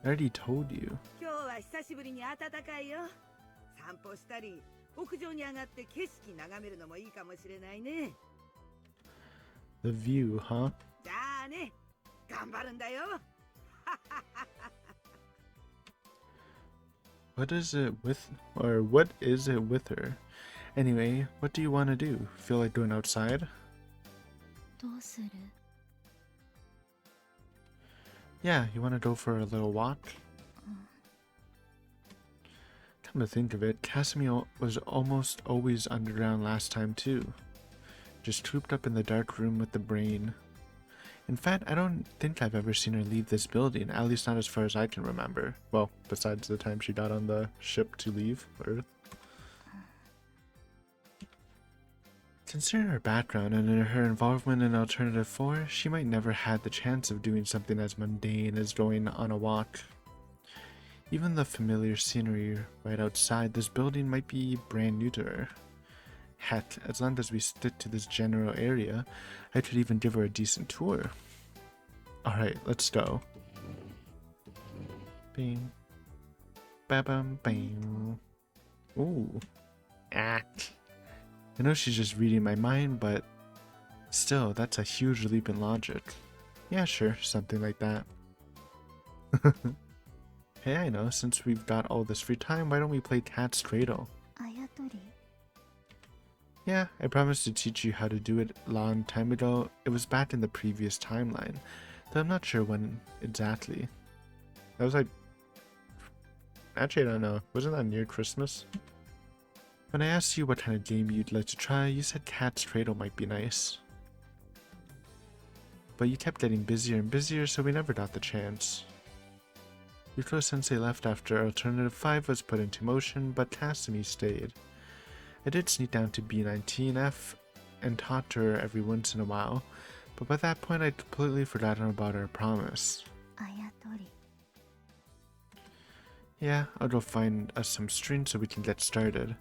I already told you. 今日は久しぶりに暖かいよ。散歩したり、屋上に上がって景色眺めるのもいいかもしれないね。 The view, huh? じゃあね、頑張るんだよ。What is it with, or what is it with her? Anyway, what do you want to do? Feel like going outside? どうする？ Yeah, you want to go for a little walk? Come to think of it, Kasumi was almost always underground last time too. Just cooped up in the dark room with the brain. In fact, I don't think I've ever seen her leave this building, at least not as far as I can remember. Well, besides the time she got on the ship to leave Earth. Considering her background and her involvement in Alternative 4, she might never had the chance of doing something as mundane as going on a walk. Even the familiar scenery right outside this building might be brand new to her. Heck, as long as we stick to this general area, I could even give her a decent tour. Alright, let's go. Bing. Ba-bam, bang. Ooh. Act. I know she's just reading my mind, but still, that's a huge leap in logic. Yeah, sure, something like that. Hey, I know, since we've got all this free time, why don't we play Cat's Cradle? あやとり。 Yeah, I promised to teach you how to do it a long time ago. It was back in the previous timeline, though I'm not sure when exactly. That was like... Actually, I don't know. Wasn't that near Christmas? When I asked you what kind of game you'd like to try, you said Cat's Cradle might be nice. But you kept getting busier and busier, so we never got the chance. Yuko-sensei left after Alternative 5 was put into motion, but Kasumi stayed. I did sneak down to B19F and talk to her every once in a while, but by that point I'd completely forgotten about our promise. あやとり。 Yeah, I'll go find us some string so we can get started.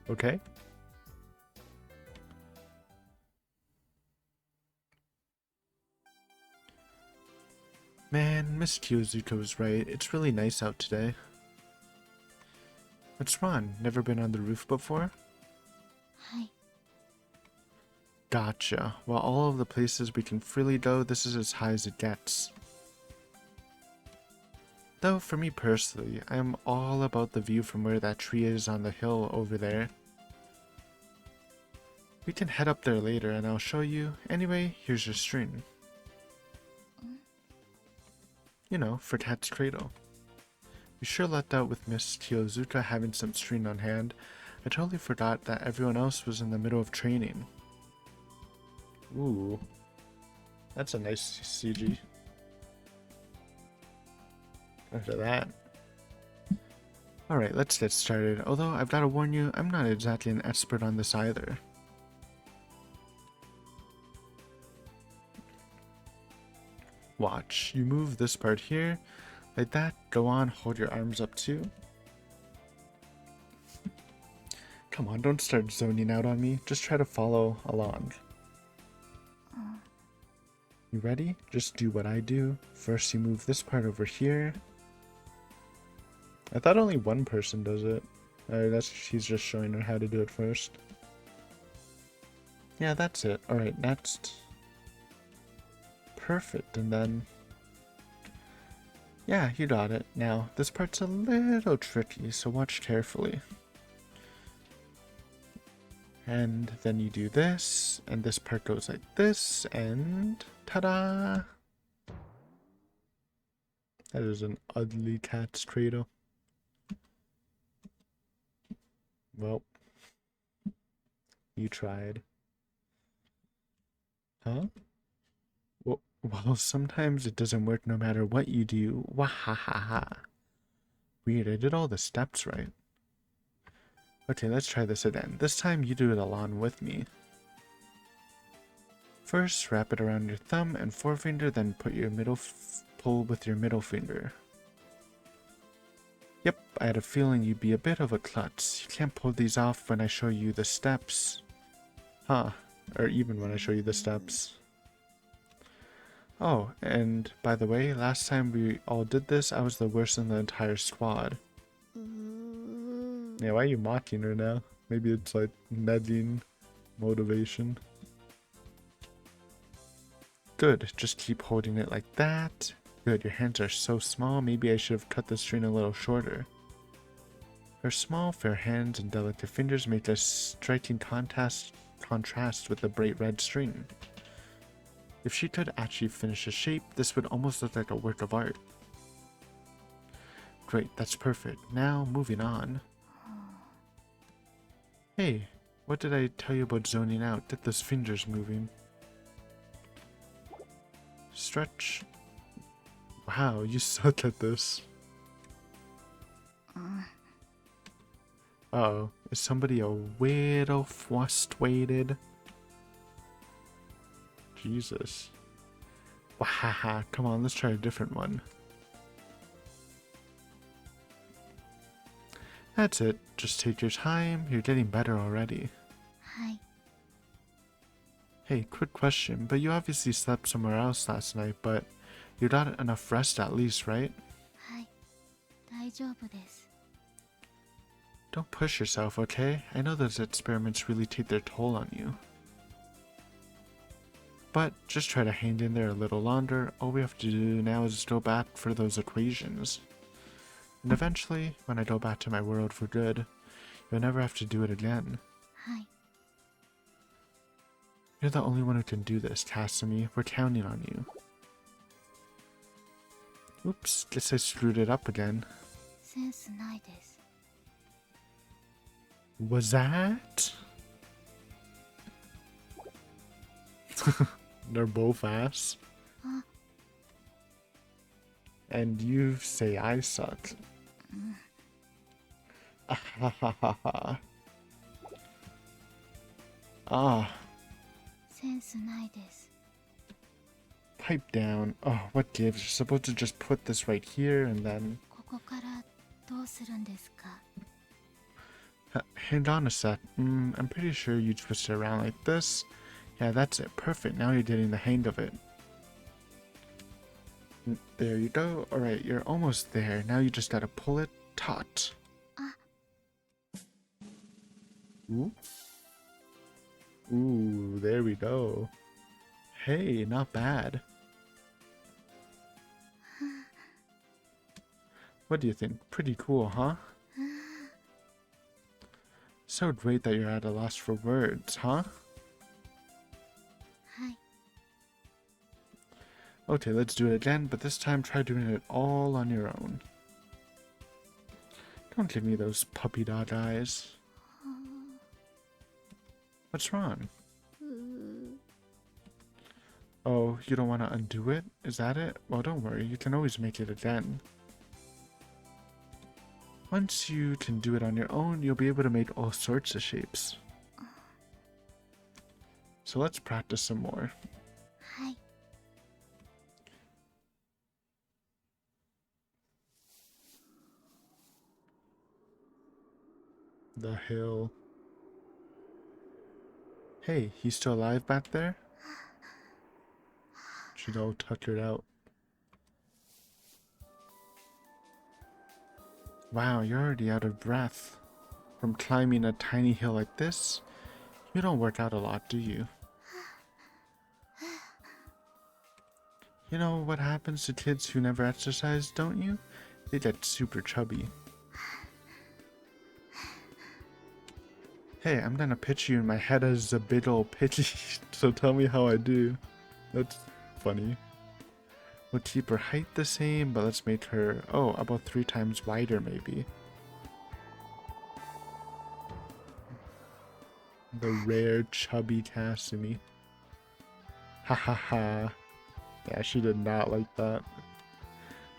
Okay? Man, Miss Kyozuka was right. It's really nice out today. What's wrong? Never been on the roof before? はい。 Gotcha. While all of the places we can freely go, this is as high as it gets. Though, for me personally, I am all about the view from where that tree is on the hill over there. We can head up there later and I'll show you. Anyway, here's your string. You know, for Cat's Cradle. We sure lucked out with Miss Kyozuka having some string on hand. I totally forgot that everyone else was in the middle of training. Ooh. That's a nice CG. After that. Alright, let's get started. Although, I've got to warn you, I'm not exactly an expert on this either. Watch. You move this part here. Like that. Go on, hold your arms up too. Come on, don't start zoning out on me. Just try to follow along. You ready? Just do what I do. First you move this part over here. I thought only one person does it. He's just showing her how to do it first. Yeah, that's it. Alright, next. Perfect, and then... Yeah, you got it. Now, this part's a little tricky, so watch carefully. And then you do this, and this part goes like this, and ta-da! That is an ugly Cat's Cradle. Well, you tried. Huh? Well, sometimes it doesn't work no matter what you do. Wahahaha. Weird, I did all the steps right. Okay, let's try this again. This time you do it along with me. First, wrap it around your thumb and forefinger, then put your pull with your middle finger. Yep, I had a feeling you'd be a bit of a klutz. You can't pull these off when I show you the steps. Huh, or even when I show you the steps. Oh, and by the way, last time we all did this, I was the worst in the entire squad. Yeah, why are you mocking her now? Maybe it's like nudging motivation. Good, just keep holding it like that. Good, your hands are so small, maybe I should have cut the string a little shorter. Her small, fair hands and delicate fingers make a striking contrast with the bright red string. If she could actually finish a shape, this would almost look like a work of art. Great, that's perfect. Now, moving on. Hey, what did I tell you about zoning out? Get those fingers moving. Stretch. Wow, you suck at this. Uh-oh, is somebody a little frustrated? Jesus. Wahaha, come on, let's try a different one. That's it, just take your time, you're getting better already. はい。 Hey, quick question, but you obviously slept somewhere else last night, but you got enough rest at least, right? はい。大丈夫です。 Don't push yourself, okay? I know those experiments really take their toll on you. But just try to hang in there a little longer. All we have to do now is go back for those equations. And eventually, when I go back to my world for good, you'll never have to do it again. はい。 You're the only one who can do this, Kasumi. We're counting on you. Oops, guess I screwed it up again. センスないです。 Was that? They're both ass. And you say I suck. Ah, センスないです。 pipe down. Oh, what gives? You're supposed to just put this right here and then... ここからどうするんですか？ Hang on a sec. I'm pretty sure you twist it around like this. Yeah, that's it. Perfect. Now you're getting the hang of it. There you go. Alright, you're almost there. Now you just gotta pull it taut. Ooh. Ooh, there we go. Hey, not bad. What do you think? Pretty cool, huh? So great that you're at a loss for words, huh? はい。 Okay, let's do it again, but this time try doing it all on your own. Don't give me those puppy dog eyes. What's wrong? Oh, you don't want to undo it? Is that it? Well, don't worry, you can always make it again. Once you can do it on your own, you'll be able to make all sorts of shapes. So let's practice some more. はい。 The hill. Hey, he's still alive back there? She's all tuckered out. Wow, you're already out of breath. From climbing a tiny hill like this? You don't work out a lot, do you? You know what happens to kids who never exercise, don't you? They get super chubby. Hey, I'm gonna pitch you in my head as a big ol' pitchy, so tell me how I do. That's funny. We'll keep her height the same, but let's make her, oh, about 3 times wider maybe. The rare chubby Kasumi. Ha ha ha. Yeah, she did not like that.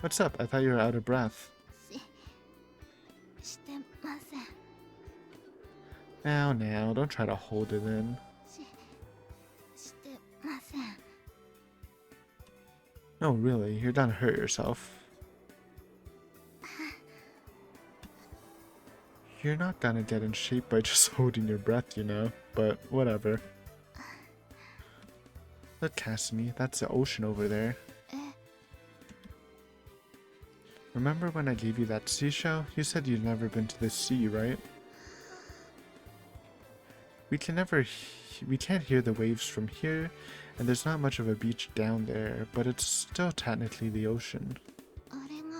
What's up? I thought you were out of breath. してません。 Now, don't try to hold it in. してません。 No, really, you're gonna hurt yourself. You're not gonna get in shape by just holding your breath, you know, but whatever. Look, Kasumi, that's the ocean over there. え、 Remember when I gave you that seashell? You said you'd never been to the sea, right? We can't hear the waves from here, And there's not much of a beach down there, but it's still technically the ocean. あれが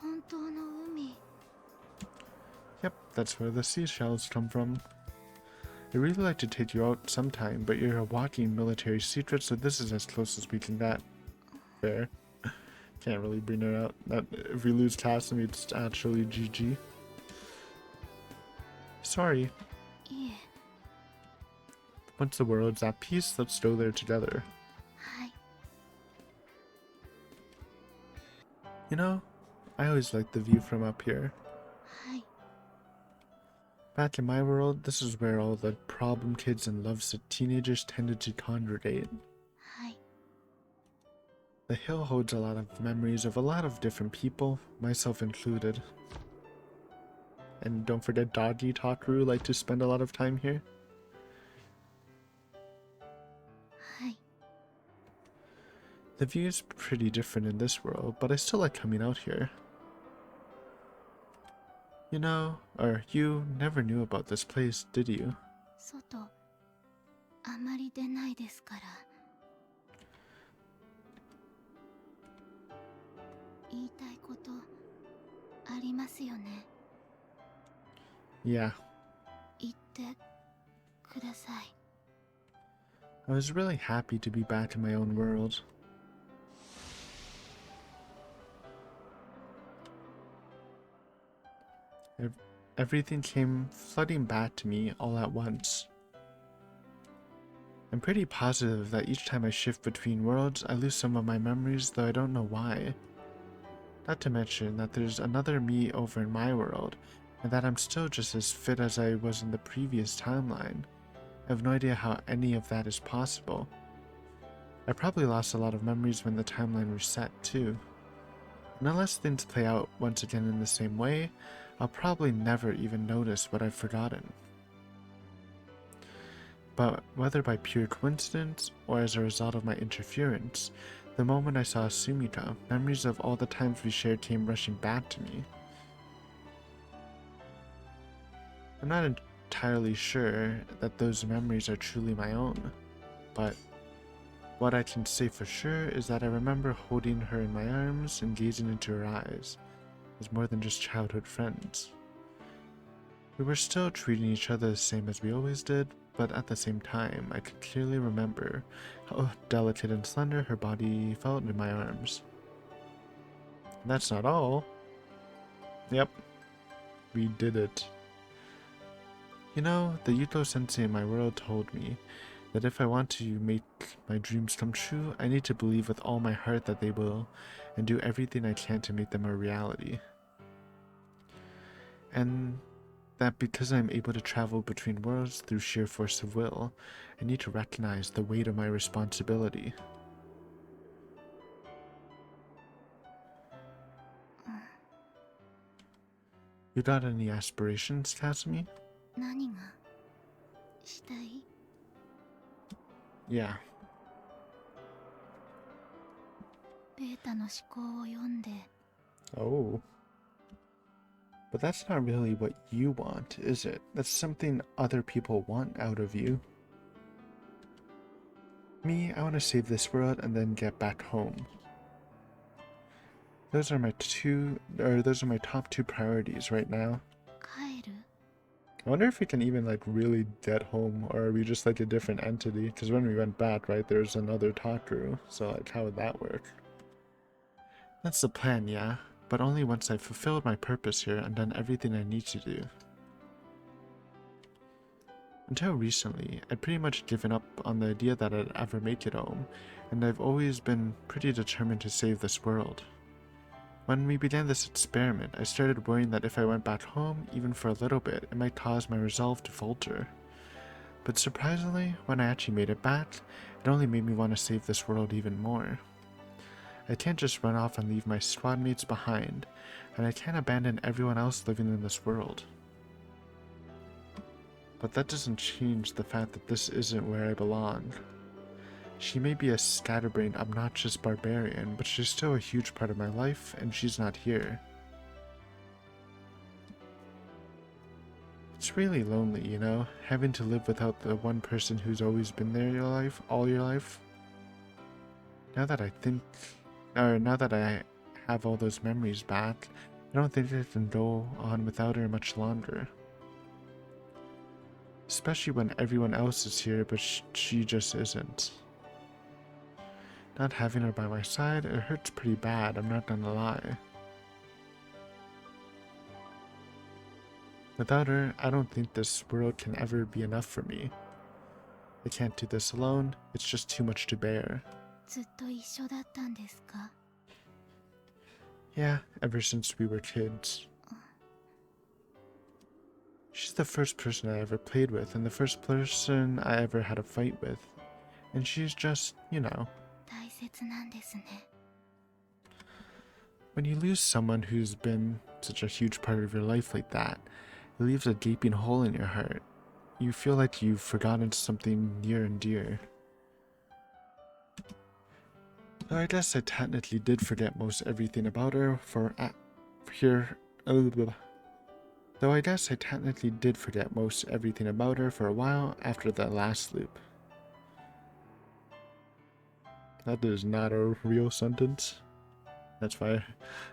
本当の海。 Yep, that's where the seashells come from. I'd really like to take you out sometime, but you're a walking military secret, so this is as close as we can get. Fair. Can't really bring her out. If we lose Kasumi, it's actually GG. Sorry. いえ。 Once the world's at peace, let's go there together. はい。 You know, I always liked the view from up here. はい。 Back in my world, this is where all the problem kids and lovesick teenagers tended to congregate. はい。 The hill holds a lot of memories of a lot of different people, myself included. And don't forget Doggy Takaru like to spend a lot of time here. はい。 The view is pretty different in this world, but I still like coming out here. You know, or you never knew about this place, did you? 外あまり出ないですから。言いたいことありますよね。 Yeah, 言ってください。 I was really happy to be back in my own world. Everything came flooding back to me all at once. I'm pretty positive that each time I shift between worlds, I lose some of my memories, though I don't know why. Not to mention that there's another me over in my world, and that I'm still just as fit as I was in the previous timeline. I have no idea how any of that is possible. I probably lost a lot of memories when the timeline reset, too. And unless things play out once again in the same way, I'll probably never even notice what I've forgotten. But whether by pure coincidence or as a result of my interference, the moment I saw Sumika, memories of all the times we shared came rushing back to me. I'm not entirely sure that those memories are truly my own, but what I can say for sure is that I remember holding her in my arms and gazing into her eyes as more than just childhood friends. We were still treating each other the same as we always did, but at the same time, I could clearly remember how delicate and slender her body felt in my arms. And that's not all. Yep, we did it. You know, the Yuto sensei in my world told me that if I want to make my dreams come true, I need to believe with all my heart that they will, and do everything I can to make them a reality. And that because I'm able to travel between worlds through sheer force of will, I need to recognize the weight of my responsibility. You got any aspirations, Kasumi? 何がしたい？ Yeah. ベータの思考を読んで Oh. But that's not really what you want, is it? That's something other people want out of you. Me, I want to save this world and then get back home. Those are my top two priorities right now. 帰る？ I wonder if we can even like really get home, or are we just like a different entity? Because when we went back, right, there's another Takaru, so like how would that work? That's the plan, yeah, but only once I've fulfilled my purpose here and done everything I need to do. Until recently, I'd pretty much given up on the idea that I'd ever make it home, and I've always been pretty determined to save this world. When we began this experiment, I started worrying that if I went back home, even for a little bit, it might cause my resolve to falter. But surprisingly, when I actually made it back, it only made me want to save this world even more. I can't just run off and leave my squad mates behind, and I can't abandon everyone else living in this world. But that doesn't change the fact that this isn't where I belong. She may be a scatterbrained, obnoxious barbarian, but she's still a huge part of my life, and she's not here. It's It's really lonely, you know, having to live without the one person who's always been there in your life, all your life. Now that I think, or now that I have all those memories back, I don't think I can go on without her much longer. Especially when everyone else is here, but she just isn't. Not having her by my side, it hurts pretty bad, I'm not gonna lie. Without her, I don't think this world can ever be enough for me. I can't do this alone, it's just too much to bear. ずっと一緒だったんですか? Yeah, ever since we were kids. She's the first person I ever played with, and the first person I ever had a fight with. And she's just, you know. 大切なんですね. When you lose someone who's been such a huge part of your life like that, it leaves a gaping hole in your heart. You feel like you've forgotten something near and dear. Though I guess I technically did forget most everything about her Though I guess I technically did forget most everything about her for a while after the last loop. That is not a real sentence. That's why,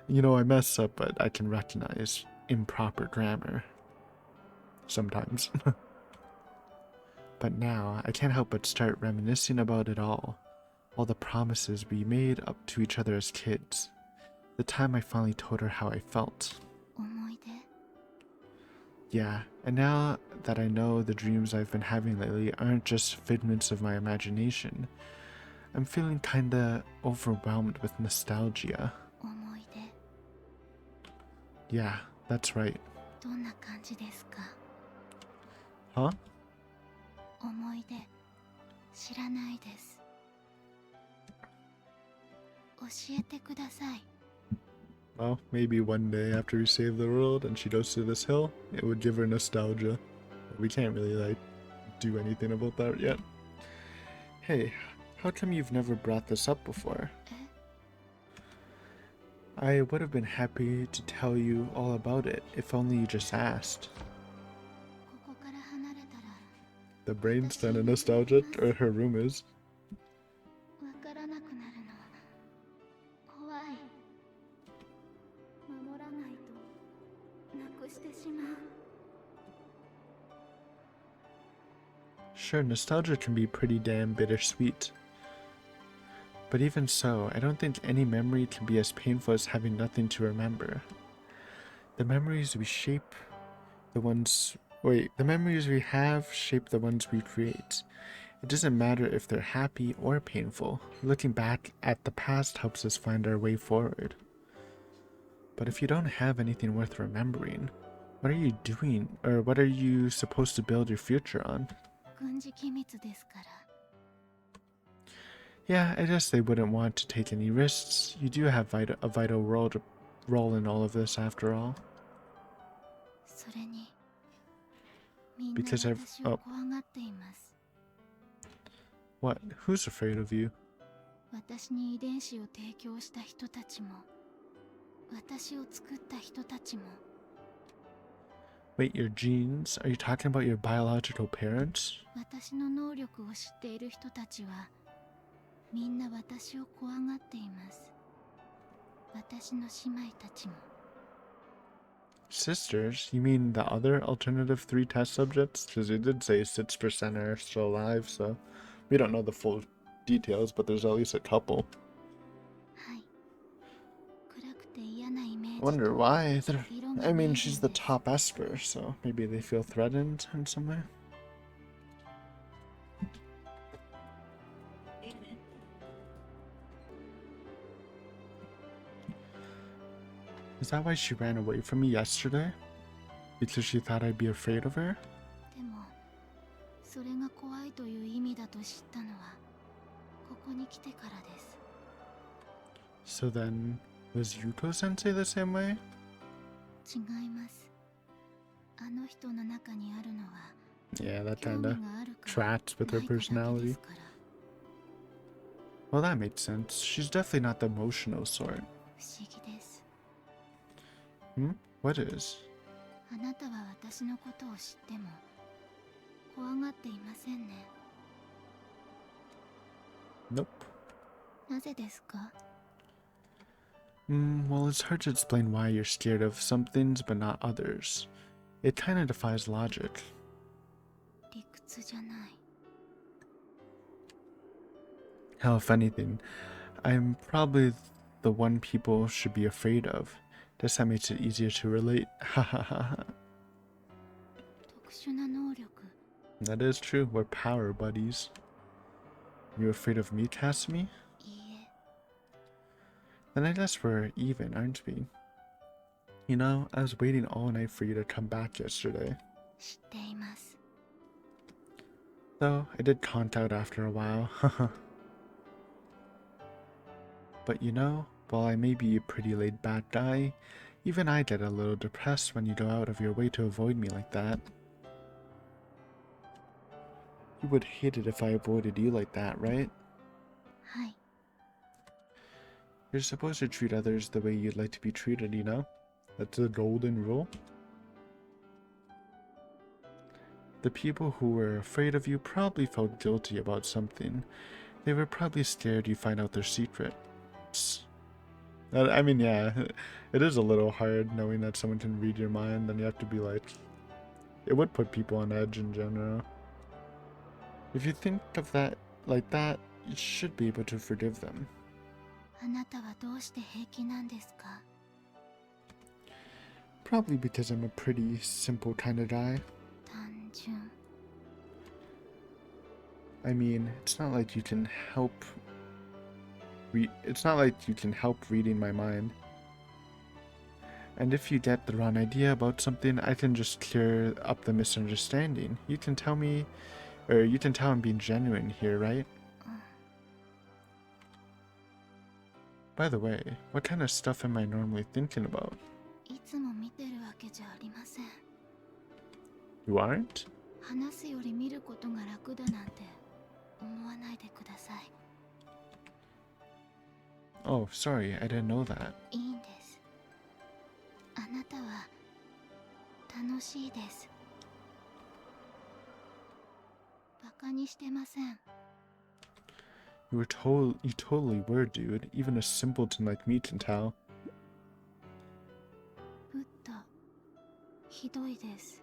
you know, I mess up, but I can recognize improper grammar. Sometimes. But now, I can't help but start reminiscing about it all the promises we made up to each other as kids. The time I finally told her how I felt. 思い出? Yeah, and now that I know the dreams I've been having lately aren't just figments of my imagination, I'm feeling kinda overwhelmed with nostalgia. 思い出? Yeah, that's right. どんな感じですか? Huh? 思い出知らないです。教えてください。 Well, maybe one day after we save the world and she goes to this hill, it would give her nostalgia. We can't really, like, do anything about that yet. Hey, how come you've never brought this up before? I would have been happy to tell you all about it if only you just asked. ここから離れたら The brain's kinda nostalgic, or her room is. わからなくなるの。怖い。守らないとなくしてしまう。 Sure, nostalgia can be pretty damn bittersweet. But even so, I don't think any memory can be as painful as having nothing to remember. The memories we have shape the ones we create. It doesn't matter if they're happy or painful. Looking back at the past helps us find our way forward. But if you don't have anything worth remembering, what are you doing, or what are you supposed to build your future on? 軍事機密ですから。 Yeah, I guess they wouldn't want to take any risks. You do have a vital role in all of this after all. それに、みんな Because 私を怖がっています。 What? Who's afraid of you? 私に遺伝子を提供した人たちも、私を作った人たちも。 Wait, your genes? Are you talking about your biological parents? 私の能力を知っている人たちは、みんな私を怖がっています。私の姉妹たちも。 Sisters? You mean the other alternative 3 test subjects? Because it did say 6% are still alive, so we don't know the full details, but there's at least a couple. はい。暗くて嫌なイメージ I wonder why. 色が見えるんです。 I mean, she's the top Esper, so maybe they feel threatened in some way. Is that why she ran away from me yesterday? Because she thought I'd be afraid of her? でも、それが怖いという意味だと知ったのは、ここに来てからです。 So then, was Yuko-sensei the same way? 違います。あの人の中にあるのは、 Yeah, that 興味 kinda があるから tracks with her ないかだけで personality. すから。 Well, that makes sense. She's definitely not the emotional sort. 不思議です。 Hmm? What is? あなたは私のことを知っても怖がっていませんね。 Nope. なぜですか？ Well, it's hard to explain why you're scared of some things but not others. It kind of defies logic. 理屈じゃない。 Hell, if anything, I'm probably the one people should be afraid of. Guess that makes it easier to relate. Ha ha ha ha. 特殊な能力。 That is true. We're power buddies. You afraid of me, Kasumi? いいえ。 Then I guess we're even, aren't we? You know, I was waiting all night for you to come back yesterday. 知っています。 Though, I did conk out after a while, haha. But you know, while I may be a pretty laid-back guy, even I get a little depressed when you go out of your way to avoid me like that. You would hate it if I avoided you like that, right? はい。 You're supposed to treat others the way you'd like to be treated, you know? That's the golden rule. The people who were afraid of you probably felt guilty about something. They were probably scared you'd find out their secrets. I mean, yeah, it is a little hard knowing that someone can read your mind, and you have to be like... It would put people on edge in general. If you think of that like that, you should be able to forgive them. あなたはどうして平気なんですか？ Probably because I'm a pretty simple kind of guy. 単純。 I mean, it's not like you can help... It's not like you can help reading my mind. And if you get the wrong idea about something, I can just clear up the misunderstanding. You can tell me... Or you can tell I'm being genuine here, right? By the way, what kind of stuff am I normally thinking about? いつも見てるわけじゃありません。 You aren't? 話すより見ることが楽だなんて思わないでください。 Oh, sorry, I didn't know that. いいんです。あなたは楽しいです。バカにしてません。 You totally were, dude. Even a simpleton like me can tell. ぶった。ひどいです。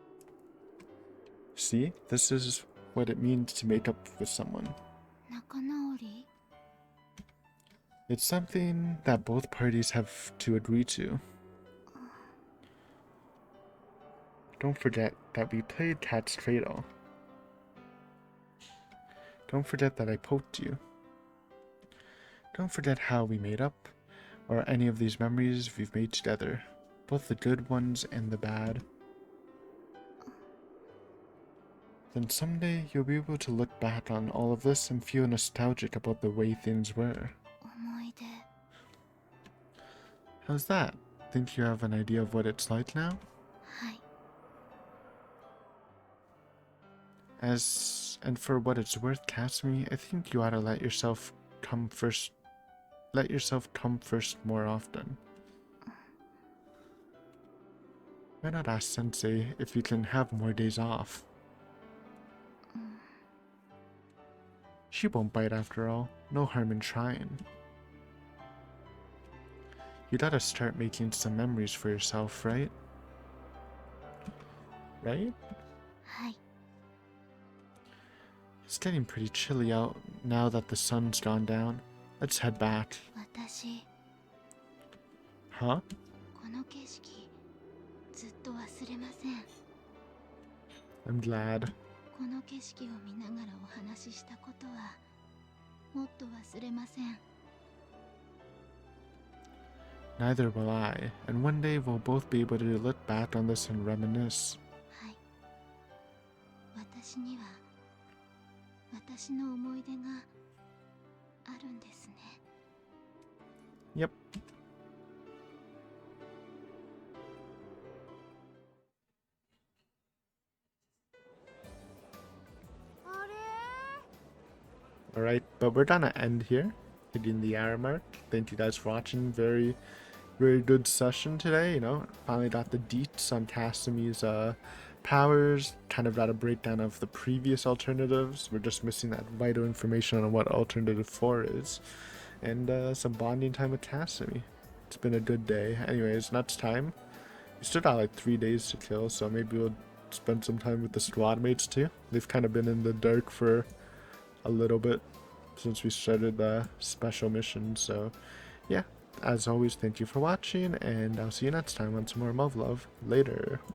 See? This is what it means to make up with someone. 仲直り？ It's something that both parties have to agree to. Don't forget that we played Cat's Cradle. Don't forget that I poked you. Don't forget how we made up, or any of these memories we've made together, both the good ones and the bad. Then someday you'll be able to look back on all of this and feel nostalgic about the way things were. 思い出。 How's that? Think you have an idea of what it's like now? はい。 And for what it's worth, Kasumi, I think you ought to let yourself come first. Let yourself come first more often. Why not ask Sensei if you can have more days off? She won't bite after all. No harm in trying. You gotta start making some memories for yourself, right? Right? はい。 It's getting pretty chilly out now that the sun's gone down. Let's head back. 私、 Huh? この景色、ずっと忘れません。 I'm glad. この景色を見ながらお話ししたことは、もっと忘れません。 Neither will I, and one day we'll both be able to look back on this and reminisce. はい。私には、私の思い出があるんですね。 Yep. Alright, but we're gonna end here, hitting the hour mark. Thank you guys for watching. Very very good session today. You know, finally got the deets on Kasumi's powers. Kind of got a breakdown of the previous alternatives. We're just missing that vital information on what alternative 4 is, and some bonding time with Kasumi. It's been a good day. Anyways, next time we still got like 3 days to kill, so maybe we'll spend some time with the squad mates too. They've kind of been in the dark for a little bit since we started the special mission, so yeah. As always, thank you for watching, and I'll see you next time on some more Muv Luv. Later.